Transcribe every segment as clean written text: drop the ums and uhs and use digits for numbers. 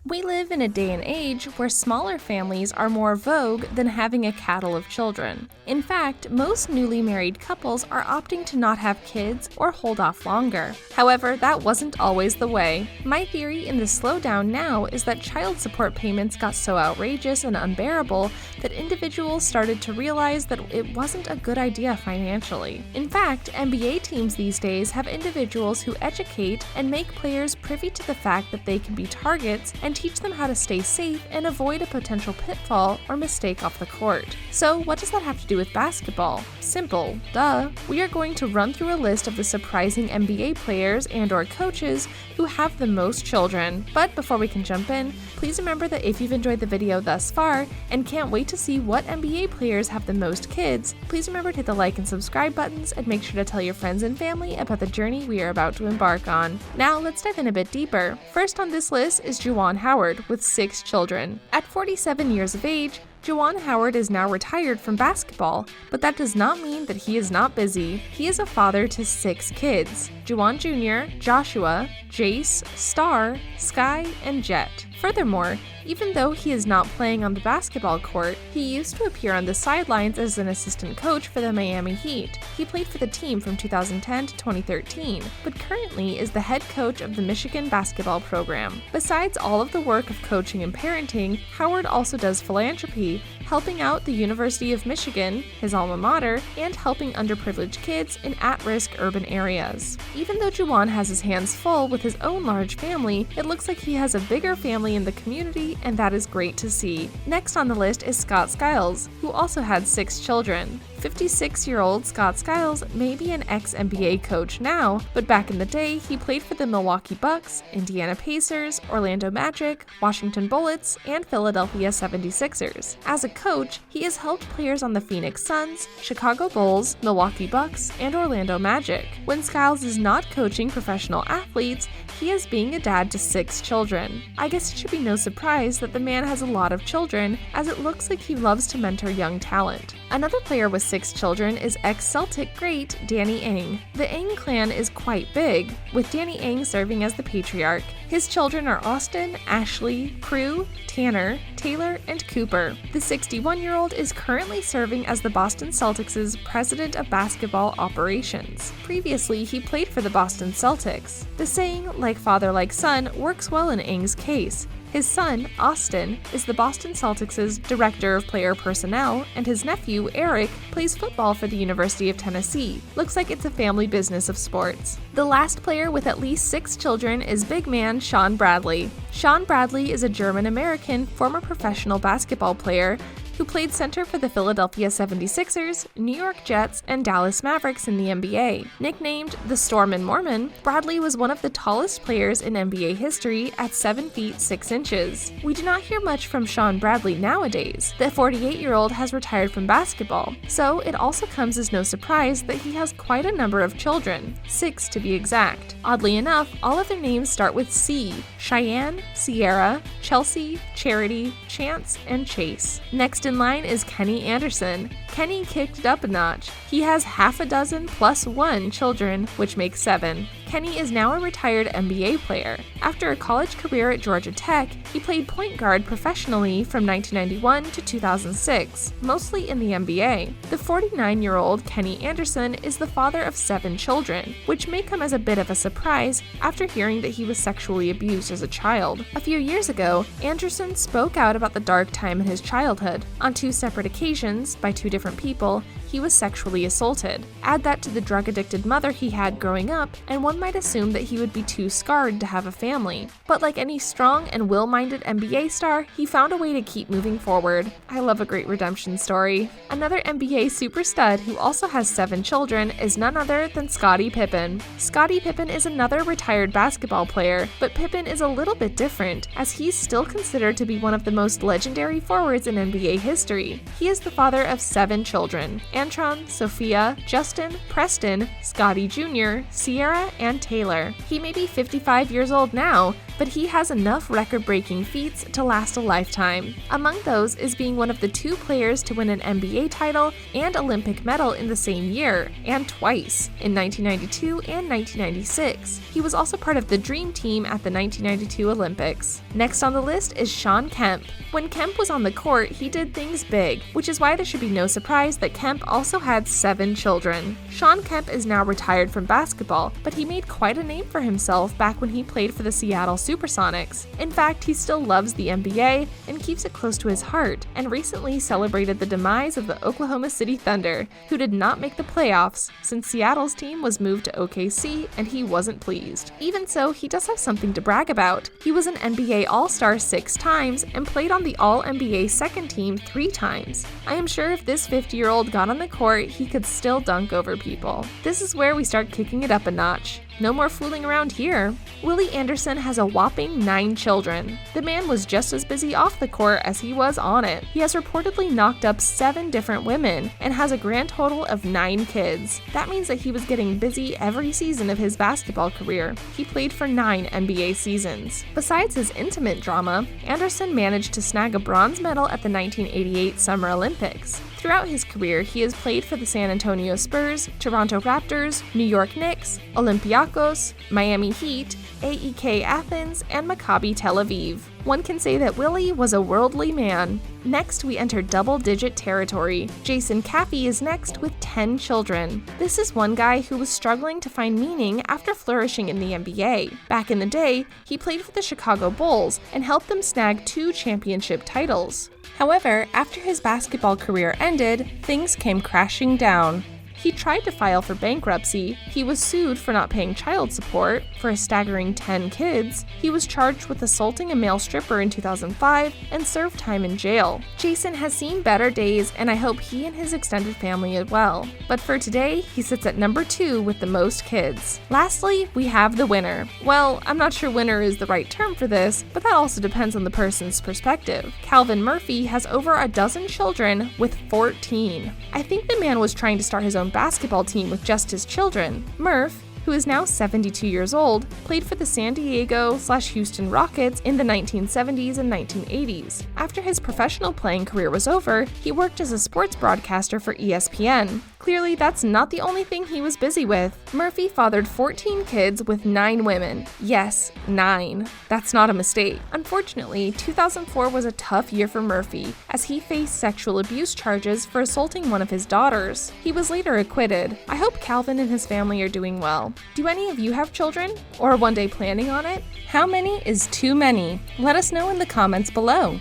We live in a day and age where smaller families are more vogue than having a cattle of children. In fact, most newly married couples are opting to not have kids or hold off longer. However, that wasn't always the way. My theory in the slowdown now is that child support payments got so outrageous and unbearable that individuals started to realize that it wasn't a good idea financially. In fact, NBA teams these days have individuals who educate and make players privy to the fact that they can be targets and teach them how to stay safe and avoid a potential pitfall or mistake off the court. So what does that have to do with basketball? Simple, duh. We are going to run through a list of the surprising NBA players and/or coaches who have the most children. But before we can jump in, please remember that if you've enjoyed the video thus far and can't wait to see what NBA players have the most kids, please remember to hit the like and subscribe buttons and make sure to tell your friends and family about the journey we are about to embark on. Now let's dive in a bit deeper. First on this list is Juwan Howard with 6 children. At 47 years of age, Juwan Howard is now retired from basketball, but that does not mean that he is not busy. He is a father to 6 kids: Juwan Jr., Joshua, Jace, Star, Sky, and Jet. Furthermore, even though he is not playing on the basketball court, he used to appear on the sidelines as an assistant coach for the Miami Heat. He played for the team from 2010 to 2013, but currently is the head coach of the Michigan basketball program. Besides all of the work of coaching and parenting, Howard also does philanthropy, helping out the University of Michigan, his alma mater, and helping underprivileged kids in at-risk urban areas. Even though Juwan has his hands full with his own large family, it looks like he has a bigger family in the community, and that is great to see. Next on the list is Scott SKILES, who also had 6 children. 56-year-old Scott SKILES may be an ex-NBA coach now, but back in the day, he played for the Milwaukee Bucks, Indiana Pacers, Orlando Magic, Washington Bullets, and Philadelphia 76ers. As a coach, he has helped players on the Phoenix Suns, Chicago Bulls, Milwaukee Bucks, and Orlando Magic. When SKILES is not coaching professional athletes, he is being a dad to 6 children. I guess it should be no surprise that the man has a lot of children, as it looks like he loves to mentor young talent. Another player with 6 children is ex-Celtic great Danny Ainge. The Ainge clan is quite big, with Danny Ainge serving as the patriarch. His children are Austin, Ashley, Prue, Tanner, Taylor, and Cooper. The 61-year-old is currently serving as the Boston Celtics' president of basketball operations. Previously, he played for the Boston Celtics. The saying, like father like son, works well in Ainge's case. His son, Austin, is the Boston Celtics' Director of Player Personnel, and his nephew, Eric, plays football for the University of Tennessee. Looks like it's a family business of sports. The last player with at least 6 children is big man Shawn Bradley. Shawn Bradley is a German-American former professional basketball player who played center for the Philadelphia 76ers, New York Jets, and Dallas Mavericks in the NBA. Nicknamed the Storm and Mormon, Bradley was one of the tallest players in NBA history at 7 feet 6 inches. We do not hear much from Shawn Bradley nowadays. The 48-year-old has retired from basketball, so it also comes as no surprise that he has quite a number of children, 6 to be exact. Oddly enough, all of their names start with C: Cheyenne, Sierra, Chelsea, Charity, Chance, and Chase. Next in line is Kenny Anderson. Kenny kicked it up a notch. He has half a dozen plus 1 children, which makes 7. Kenny is now a retired NBA player. After a college career at Georgia Tech, he played point guard professionally from 1991 to 2006, mostly in the NBA. The 49-year-old Kenny Anderson is the father of 7 children, which may come as a bit of a surprise after hearing that he was sexually abused as a child. A few years ago, Anderson spoke out about the dark time in his childhood. On 2 separate occasions, by 2 different people, he was sexually assaulted. Add that to the drug-addicted mother he had growing up, and one might assume that he would be too scarred to have a family. But like any strong and will-minded NBA star, he found a way to keep moving forward. I love a great redemption story. Another NBA super stud who also has 7 children is none other than Scottie Pippen. Scottie Pippen is another retired basketball player, but Pippen is a little bit different, as he's still considered to be one of the most legendary forwards in NBA history. He is the father of 7 children, and Antron, Sophia, Justin, Preston, Scottie Jr., Sierra, and Taylor. He may be 55 years old now, but he has enough record-breaking feats to last a lifetime. Among those is being one of the 2 players to win an NBA title and Olympic medal in the same year, and twice, in 1992 and 1996. He was also part of the Dream Team at the 1992 Olympics. Next on the list is Shawn Kemp. When Kemp was on the court, he did things big, which is why there should be no surprise that Kemp also had 7 children. Shawn Kemp is now retired from basketball, but he made quite a name for himself back when he played for the Seattle Supersonics. In fact, he still loves the NBA and keeps it close to his heart, and recently celebrated the demise of the Oklahoma City Thunder, who did not make the playoffs since Seattle's team was moved to OKC and he wasn't pleased. Even so, he does have something to brag about. He was an NBA All-Star 6 times and played on the All-NBA second team 3 times. I am sure if this 50-year-old got on the court, he could still dunk over people. This is where we start kicking it up a notch. No more fooling around here. Willie Anderson has a whopping 9 children. The man was just as busy off the court as he was on it. He has reportedly knocked up 7 different women and has a grand total of 9 kids. That means that he was getting busy every season of his basketball career. He played for 9 NBA seasons. Besides his intimate drama, Anderson managed to snag a bronze medal at the 1988 Summer Olympics. Throughout his career, he has played for the San Antonio Spurs, Toronto Raptors, New York Knicks, Olympiacos, Miami Heat, AEK Athens, and Maccabi Tel Aviv. One can say that Willie was a worldly man. Next, we enter double-digit territory. Jason CAFFEY is next with 10 children. This is one guy who was struggling to find meaning after flourishing in the NBA. Back in the day, he played for the Chicago Bulls and helped them snag 2 championship titles. However, after his basketball career ended, things came crashing down. He tried to file for bankruptcy, he was sued for not paying child support for a staggering 10 kids, he was charged with assaulting a male stripper in 2005, and served time in jail. Jason has seen better days, and I hope he and his extended family as well. But for today, he sits at number 2 with the most kids. Lastly, we have the winner. Well, I'm not sure winner is the right term for this, but that also depends on the person's perspective. Calvin Murphy has over a dozen children with 14. I think the man was trying to start his own basketball team with just his children. Murph, who is now 72 years old, played for the San Diego/Houston Rockets in the 1970s and 1980s. After his professional playing career was over, he worked as a sports broadcaster for ESPN. Clearly, that's not the only thing he was busy with. Murphy fathered 14 kids with 9 women. Yes, 9. That's not a mistake. Unfortunately, 2004 was a tough year for Murphy, as he faced sexual abuse charges for assaulting one of his daughters. He was later acquitted. I hope Calvin and his family are doing well. Do any of you have children? Or are one day planning on it? How many is too many? Let us know in the comments below.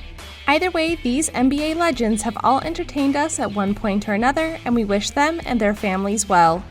Either way, these NBA legends have all entertained us at one point or another, and we wish them and their families well.